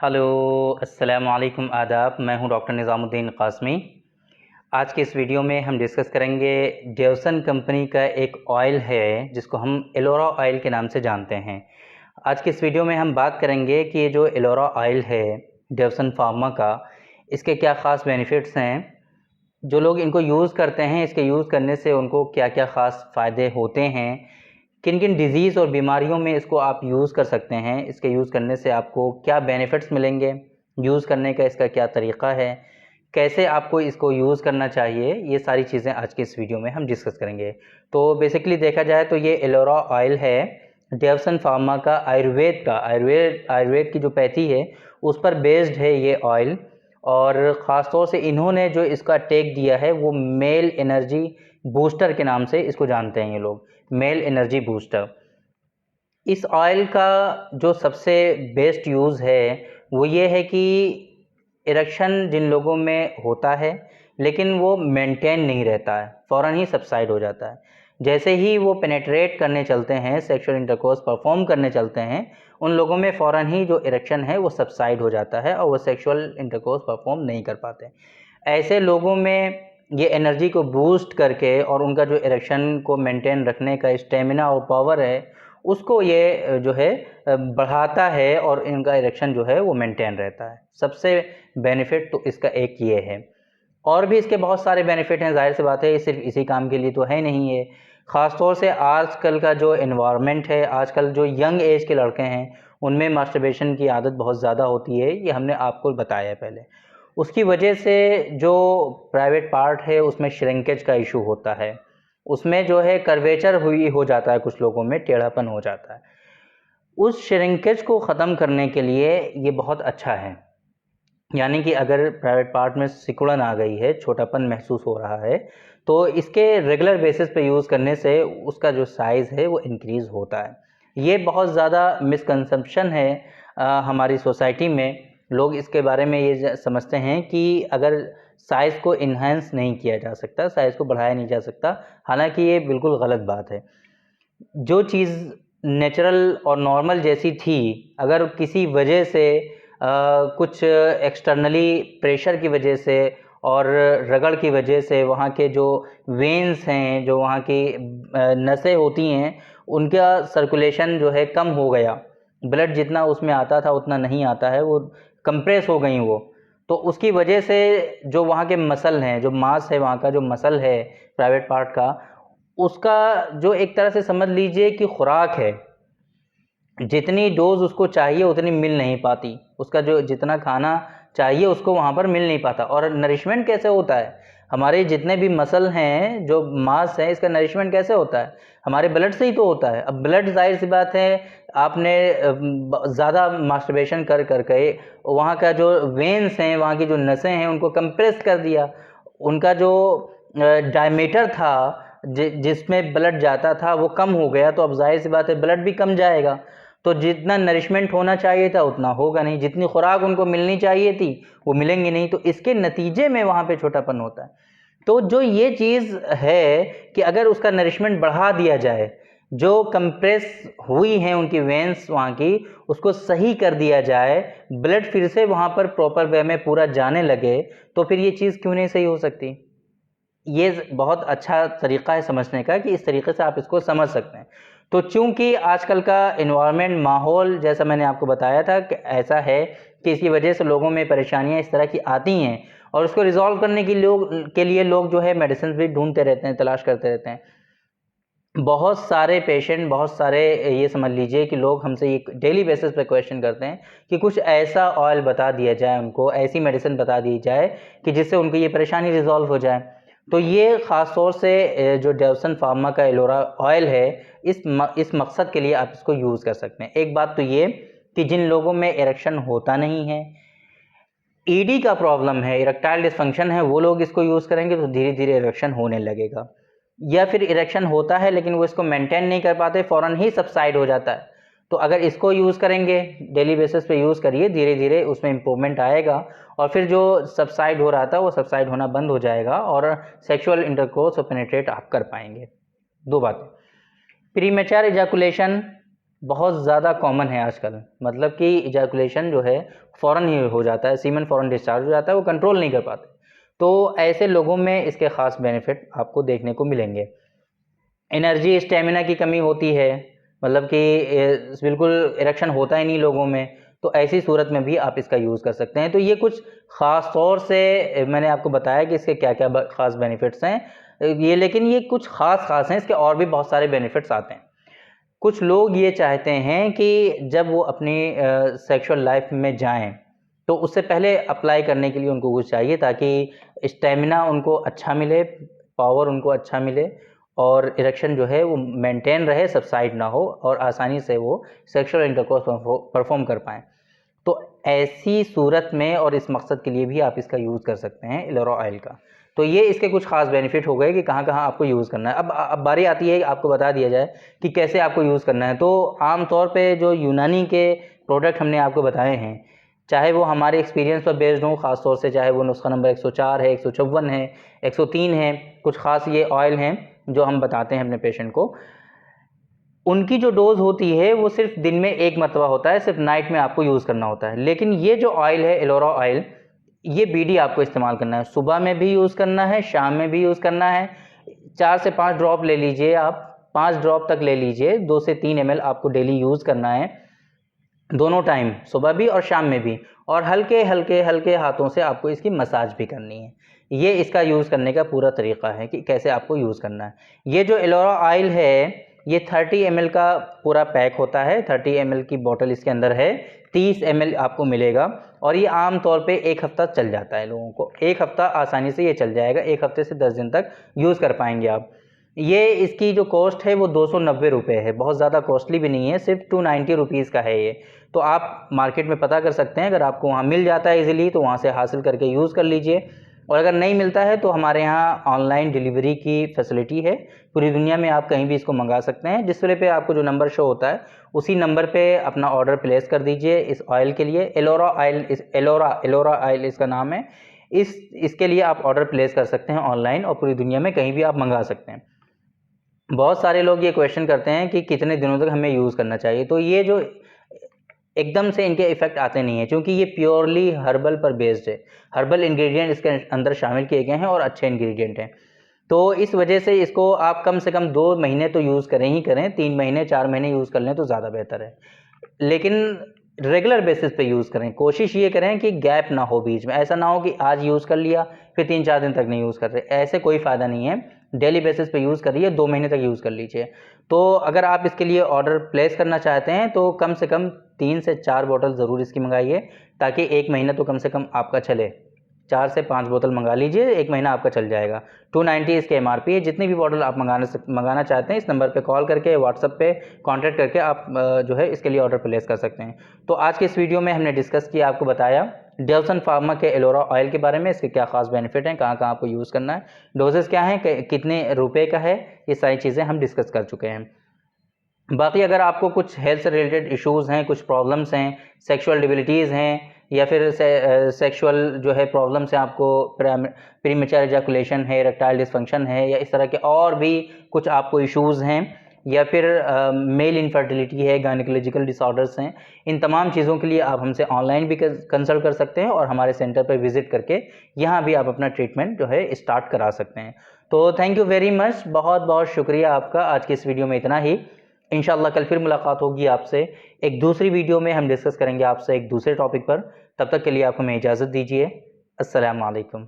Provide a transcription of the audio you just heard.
Hello, अस्सलाम वालेकुम, आदाब। मैं हूं डॉक्टर निज़ामुद्दीन क़ासमी। आज के इस वीडियो में हम डिस्कस करेंगे डेवसन कंपनी का एक ऑयल है जिसको हम एलोरा ऑयल के नाम से जानते हैं। आज के इस वीडियो में हम बात करेंगे कि ये जो एलोरा ऑयल है डेवसन फार्मा का, इसके क्या ख़ास बेनिफिट्स हैं, जो लोग इनको यूज़ करते हैं इसके यूज़ करने से उनको क्या क्या ख़ास फ़ायदे होते हैं, किन किन डिज़ीज़ और बीमारियों में इसको आप यूज़ कर सकते हैं, इसके यूज़ करने से आपको क्या बेनिफिट्स मिलेंगे, यूज़ करने का इसका क्या तरीक़ा है, कैसे आपको इसको यूज़ करना चाहिए, ये सारी चीज़ें आज के इस वीडियो में हम डिस्कस करेंगे। तो बेसिकली देखा जाए तो ये एलोरा ऑयल है डेवसन फार्मा का, आयुर्वेद की जो पैथी है उस पर बेस्ड है ये ऑयल। और ख़ास तौर से इन्होंने जो इसका टैग दिया है वो मेल एनर्जी बूस्टर के नाम से इसको जानते हैं ये लोग, मेल एनर्जी बूस्टर। इस ऑयल का जो सबसे बेस्ट यूज़ है वो ये है कि इरेक्शन जिन लोगों में होता है लेकिन वो मेंटेन नहीं रहता है, फ़ौरन ही सबसाइड हो जाता है। जैसे ही वो पेनेट्रेट करने चलते हैं, सेक्सुअल इंटरकोर्स परफॉर्म करने चलते हैं, उन लोगों में फ़ौरन ही जो इरेक्शन है वो सबसाइड हो जाता है और वो सेक्सुअल इंटरकोर्स परफॉर्म नहीं कर पाते। ऐसे लोगों में ये एनर्जी को बूस्ट करके और उनका जो इरेक्शन को मेंटेन रखने का स्टेमिना और पावर है उसको ये जो है बढ़ाता है और इनका इरेक्शन जो है वो मेंटेन रहता है। सबसे बेनिफिट तो इसका एक ये है। और भी इसके बहुत सारे बेनिफिट हैं, ज़ाहिर सी बात है, ये सिर्फ इसी काम के लिए तो है नहीं है। ख़ास तौर से आजकल का जो एनवायरनमेंट है, आजकल जो यंग एज के लड़के हैं उनमें मास्टरबेशन की आदत बहुत ज़्यादा होती है, ये हमने आपको बताया है पहले। उसकी वजह से जो प्राइवेट पार्ट है उसमें श्रिंकेज का इशू होता है, उसमें जो है कर्वेचर हो जाता है, कुछ लोगों में टेढ़ापन हो जाता है। उस श्रिंकेज को ख़त्म करने के लिए ये बहुत अच्छा है। यानी कि अगर प्राइवेट पार्ट में सिकुड़न आ गई है, छोटापन महसूस हो रहा है, तो इसके रेगुलर बेसिस पे यूज़ करने से उसका जो साइज़ है वो इंक्रीज़ होता है। ये बहुत ज़्यादा मिसकंसेप्शन है हमारी सोसाइटी में। लोग इसके बारे में ये समझते हैं कि अगर साइज़ को इन्हांस नहीं किया जा सकता, साइज़ को बढ़ाया नहीं जा सकता, हालाँकि ये बिल्कुल गलत बात है। जो चीज़ नेचुरल और नॉर्मल जैसी थी, अगर किसी वजह से कुछ एक्सटर्नली प्रेशर की वजह से और रगड़ की वजह से वहाँ के जो वेन्स हैं, जो वहाँ की नसें होती हैं, उनका सर्कुलेशन जो है कम हो गया, ब्लड जितना उसमें आता था उतना नहीं आता है, वो कंप्रेस हो गई वो। तो उसकी वजह से जो वहाँ के मसल हैं, जो मांस है वहाँ का, जो मसल है प्राइवेट पार्ट का, उसका जो एक तरह से समझ लीजिए कि खुराक है, जितनी डोज़ उसको चाहिए उतनी मिल नहीं पाती। उसका जो जितना खाना चाहिए उसको वहाँ पर मिल नहीं पाता। और नरिशमेंट कैसे होता है? हमारे जितने भी मसल हैं, जो मांस है, इसका नरिशमेंट कैसे होता है? हमारे ब्लड से ही तो होता है। अब ब्लड ज़ाहिर-सी बात है, आपने ज़्यादा मास्टरबेशन कर के वहाँ का जो वेन्स हैं, वहाँ की जो नसें हैं, उनको कंप्रेस कर दिया। उनका जो डायमीटर था, जिसमें ब्लड जाता था, वो कम हो गया, तो अब ज़ाहिर-सी बात है ब्लड भी कम जाएगा। तो जितना नरिशमेंट होना चाहिए था उतना होगा नहीं, जितनी खुराक उनको मिलनी चाहिए थी वो मिलेंगी नहीं, तो इसके नतीजे में वहाँ पे छोटापन होता है। तो जो ये चीज़ है कि अगर उसका नरिशमेंट बढ़ा दिया जाए, जो कंप्रेस हुई हैं उनकी वेन्स वहाँ की, उसको सही कर दिया जाए, ब्लड फिर से वहाँ पर प्रॉपर वे में पूरा जाने लगे, तो फिर ये चीज़ क्यों नहीं सही हो सकती? ये बहुत अच्छा तरीक़ा है समझने का कि इस तरीक़े से आप इसको समझ सकते हैं। तो चूँकि आजकल का एनवायरनमेंट, माहौल, जैसा मैंने आपको बताया था कि ऐसा है कि इसकी वजह से लोगों में परेशानियाँ इस तरह की आती हैं और उसको रिज़ॉल्व करने के लिए लोग जो है मेडिसिन भी ढूँढते रहते हैं, तलाश करते रहते हैं। बहुत सारे पेशेंट, बहुत सारे, ये समझ लीजिए कि लोग हमसे ये डेली बेसिस पे क्वेश्चन करते हैं कि कुछ ऐसा ऑयल बता दिया जाए उनको, ऐसी मेडिसिन बता दी जाए कि जिससे उनकी ये परेशानी रिज़ॉल्व हो जाए। तो ये ख़ास तौर से जो डेवसन फार्मा का एलोरा ऑयल है, इस मकसद के लिए आप इसको यूज़ कर सकते हैं। एक बात तो ये कि जिन लोगों में इरेक्शन होता नहीं है, ईडी का प्रॉब्लम है, इरेक्टाइल डिसफंक्शन है, वो लोग इसको यूज़ करेंगे तो धीरे-धीरे इरेक्शन होने लगेगा। या फिर इरेक्शन होता है लेकिन वो इसको मेंटेन नहीं कर पाते, फ़ौरन ही सबसाइड हो जाता है। तो अगर इसको यूज़ करेंगे, डेली बेसिस पे यूज़ करिए, धीरे-धीरे उसमें इम्प्रूवमेंट आएगा और फिर जो सबसाइड हो रहा था वो सबसाइड होना बंद हो जाएगा और सेक्सुअल इंटरकोर्स और पेनिट्रेट आप कर पाएँगे। 2 बातें, प्रीमैच्योर इजैकुलेशन बहुत ज़्यादा कॉमन है आजकल, मतलब कि इजैकुलेशन जो है फ़ौरन ही हो जाता है, सीमेन फ़ौरन डिस्चार्ज हो जाता है, वो कंट्रोल नहीं कर पाते। तो ऐसे लोगों में इसके ख़ास बेनिफिट आपको देखने को मिलेंगे। एनर्जी स्टेमिना की कमी होती है, मतलब कि बिल्कुल इरेक्शन होता ही नहीं लोगों में, तो ऐसी सूरत में भी आप इसका यूज़ कर सकते हैं। तो ये कुछ ख़ास तौर से मैंने आपको बताया कि इसके क्या-क्या ख़ास बेनिफिट्स हैं। ये लेकिन ये कुछ ख़ास हैं, इसके और भी बहुत सारे बेनिफिट्स आते हैं। कुछ लोग ये चाहते हैं कि जब वो अपनी सेक्सुअल लाइफ में जाएँ, तो उससे पहले अप्लाई करने के लिए उनको कुछ चाहिए ताकि स्टैमिना उनको अच्छा मिले, पावर उनको अच्छा मिले और इरेक्शन जो है वो मेंटेन रहे, सबसाइड ना हो और आसानी से वो सेक्सुअल इंटरकोर्स परफॉर्म कर पाएँ। तो ऐसी सूरत में और इस मकसद के लिए भी आप इसका यूज़ कर सकते हैं एलोरा ऑयल का। तो ये इसके कुछ ख़ास बेनिफिट हो गए कि कहाँ-कहाँ आपको यूज़ करना है। अब बारी आती है आपको बता दिया जाए कि कैसे आपको यूज़ करना है। तो आम तौर पे जो यूनानी के प्रोडक्ट हमने आपको बताए हैं, चाहे वो हमारे एक्सपीरियंस पर बेस्ड हों, ख़ास तौर से चाहे वो नुस्खा नंबर 104 है, 154 है, 103 है, कुछ ख़ास ये ऑयल हैं जो हम बताते हैं अपने पेशेंट को। उनकी जो डोज़ होती है वो सिर्फ़ दिन में 1 मरतबा होता है, सिर्फ़ नाइट में आपको यूज़ करना होता है। लेकिन ये जो ऑयल है एलोरा ऑयल, ये बीडी आपको इस्तेमाल करना है, सुबह में भी यूज़ करना है, शाम में भी यूज़ करना है। 4 से 5 ड्रॉप ले लीजिए आप, 5 ड्रॉप तक ले लीजिए, 2 से 3 एमएल आपको डेली यूज़ करना है, दोनों टाइम, सुबह भी और शाम में भी। और हल्के हाथों से आपको इसकी मसाज भी करनी है। ये इसका यूज़ करने का पूरा तरीक़ा है कि कैसे आपको यूज़ करना है। ये जो एलोरा ऑयल है, ये 30 एमएल का पूरा पैक होता है, 30 एमएल की बॉटल इसके अंदर है, 30 एमएल आपको मिलेगा और ये आम तौर पे 1 हफ़्ता चल जाता है लोगों को। 1 हफ़्ता आसानी से ये चल जाएगा, 1 हफ़्ते से 10 दिन तक यूज़ कर पाएँगे आप। ये इसकी जो कॉस्ट है वो 290 रुपए है, बहुत ज़्यादा कॉस्टली भी नहीं है, सिर्फ़ 290 रुपीज़ का है ये। तो आप मार्केट में पता कर सकते हैं, अगर आपको वहाँ मिल जाता है ईज़िली तो वहाँ से हासिल करके यूज़ कर लीजिए और अगर नहीं मिलता है तो हमारे यहाँ ऑनलाइन डिलीवरी की फैसिलिटी है। पूरी दुनिया में आप कहीं भी इसको मँगा सकते हैं। डिस्प्ले पे आपको जो नंबर शो होता है, उसी नंबर पे अपना ऑर्डर प्लेस कर दीजिए इस ऑयल के लिए। एलोरा ऑयल एलोरा ऑयल इसका नाम है। इसके लिए आप ऑर्डर प्लेस कर सकते हैं ऑनलाइन और पूरी दुनिया में कहीं भी आप मँगा सकते हैं। बहुत सारे लोग ये क्वेश्चन करते हैं कि कितने दिनों तक हमें यूज़ करना चाहिए। तो ये जो एकदम से इनके इफ़ेक्ट आते नहीं हैं क्योंकि ये प्योरली हर्बल पर बेस्ड है। हर्बल इंग्रेडिएंट इसके अंदर शामिल किए गए हैं और अच्छे इंग्रेडिएंट हैं। तो इस वजह से इसको आप कम से कम 2 महीने तो यूज़ करें ही करें, 3 महीने, 4 महीने यूज़ कर लें तो ज़्यादा बेहतर है। लेकिन रेगुलर बेसिस पे यूज़ करें, कोशिश ये करें कि गैप ना हो बीच में, ऐसा ना हो कि आज यूज़ कर लिया, फिर 3-4 दिन तक नहीं यूज़ कर रहे, ऐसे कोई फ़ायदा नहीं है। डेली बेसिस पे यूज़ करिए, 2 महीने तक यूज़ कर लीजिए। तो अगर आप इसके लिए ऑर्डर प्लेस करना चाहते हैं तो कम से कम 3 से 4 बॉटल ज़रूर इसकी मँगाइए ताकि 1 महीना तो कम से कम आपका चले। 4 से 5 बोतल मँगा लीजिए, 1 महीना आपका चल जाएगा। 290 इसके एमआरपी है। जितनी भी बॉटल आप मँगाना चाहते हैं, इस नंबर पे कॉल करके, व्हाट्सएप पे कॉन्टैक्ट करके आप जो है इसके लिए ऑर्डर प्लेस कर सकते हैं। तो आज के इस वीडियो में हमने डिस्कस किया, आपको बताया डेवसन फार्मा के एलोरा ऑयल के बारे में, इसके क्या ख़ास बेनिफिट हैं, कहाँ-कहाँ आपको यूज़ करना है, डोजेज़ क्या हैं, कितने रुपए का है, ये सारी चीज़ें हम डिस्कस कर चुके हैं। बाकी अगर आपको कुछ हेल्थ से रिलेटेड इश्यूज़ हैं, कुछ प्रॉब्लम्स हैं, सेक्सुअल डिबिलिटीज़ हैं या फिर सेक्सुअल जो है प्रॉब्लम्स हैं, आपको प्रीमेच्योर इजैकुलेशन है, इरेक्टाइल डिसफंक्शन है या इस तरह के और भी कुछ आपको इश्यूज़ हैं या फिर मेल इनफर्टिलिटी है, गायनेकोलॉजिकल डिसऑर्डर्स हैं, इन तमाम चीज़ों के लिए आप हमसे ऑनलाइन भी कंसल्ट कर सकते हैं और हमारे सेंटर पर विज़िट करके यहाँ भी आप अपना ट्रीटमेंट जो है स्टार्ट करा सकते हैं। तो थैंक यू वेरी मच, बहुत-बहुत शुक्रिया आपका। आज की इस वीडियो में इतना ही। इंशाल्लाह कल फिर मुलाकात होगी आपसे एक दूसरी वीडियो में, हम डिस्कस करेंगे आपसे एक दूसरे टॉपिक पर। तब तक के लिए आप हमें इजाज़त दीजिए। अस्सलाम वालेकुम।